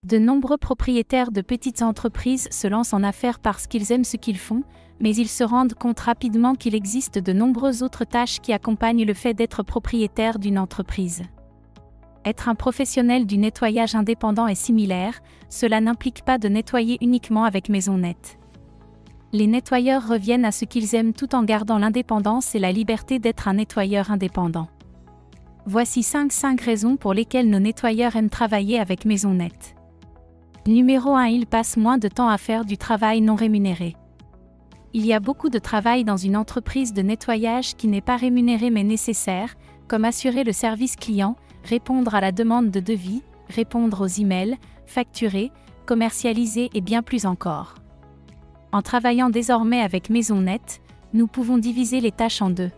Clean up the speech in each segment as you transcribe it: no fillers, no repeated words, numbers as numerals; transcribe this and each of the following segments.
De nombreux propriétaires de petites entreprises se lancent en affaires parce qu'ils aiment ce qu'ils font, mais ils se rendent compte rapidement qu'il existe de nombreuses autres tâches qui accompagnent le fait d'être propriétaire d'une entreprise. Être un professionnel du nettoyage indépendant est similaire, cela n'implique pas de nettoyer uniquement avec Maisonnette. Les nettoyeurs reviennent à ce qu'ils aiment tout en gardant l'indépendance et la liberté d'être un nettoyeur indépendant. Voici 5 raisons pour lesquelles nos nettoyeurs aiment travailler avec Maisonnette. Numéro 1. Ils passent moins de temps à faire du travail non rémunéré. Il y a beaucoup de travail dans une entreprise de nettoyage qui n'est pas rémunéré mais nécessaire, comme assurer le service client, répondre à la demande de devis, répondre aux emails, facturer, commercialiser et bien plus encore. En travaillant désormais avec Maisonnette, nous pouvons diviser les tâches en deux.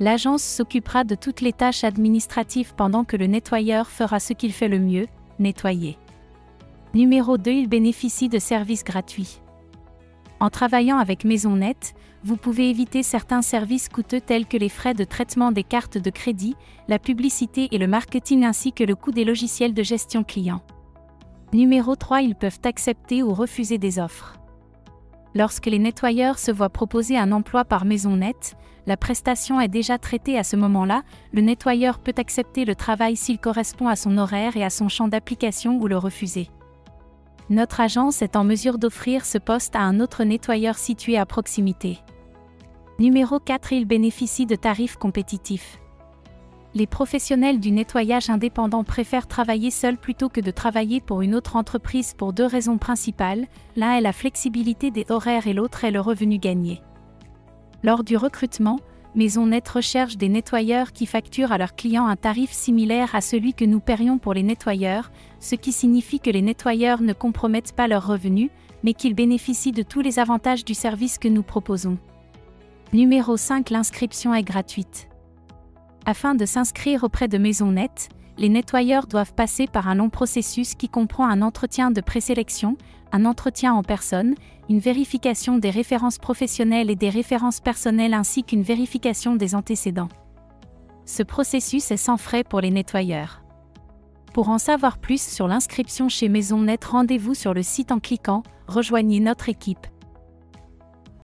L'agence s'occupera de toutes les tâches administratives pendant que le nettoyeur fera ce qu'il fait le mieux, nettoyer. Numéro 2. Il bénéficie de services gratuits. En travaillant avec Maisonnette, vous pouvez éviter certains services coûteux tels que les frais de traitement des cartes de crédit, la publicité et le marketing ainsi que le coût des logiciels de gestion client. Numéro 3. Ils peuvent accepter ou refuser des offres. Lorsque les nettoyeurs se voient proposer un emploi par Maisonnette, la prestation est déjà traitée à ce moment-là, le nettoyeur peut accepter le travail s'il correspond à son horaire et à son champ d'application ou le refuser. Notre agence est en mesure d'offrir ce poste à un autre nettoyeur situé à proximité. Numéro 4. Il bénéficie de tarifs compétitifs. Les professionnels du nettoyage indépendant préfèrent travailler seuls plutôt que de travailler pour une autre entreprise pour 2 raisons principales, l'un est la flexibilité des horaires et l'autre est le revenu gagné. Lors du recrutement, Maisonnette recherche des nettoyeurs qui facturent à leurs clients un tarif similaire à celui que nous paierions pour les nettoyeurs, ce qui signifie que les nettoyeurs ne compromettent pas leurs revenus, mais qu'ils bénéficient de tous les avantages du service que nous proposons. Numéro 5. L'inscription est gratuite. Afin de s'inscrire auprès de Maisonnette, les nettoyeurs doivent passer par un long processus qui comprend un entretien de présélection, un entretien en personne, une vérification des références professionnelles et des références personnelles ainsi qu'une vérification des antécédents. Ce processus est sans frais pour les nettoyeurs. Pour en savoir plus sur l'inscription chez Maisonnette, rendez-vous sur le site en cliquant « Rejoignez notre équipe ».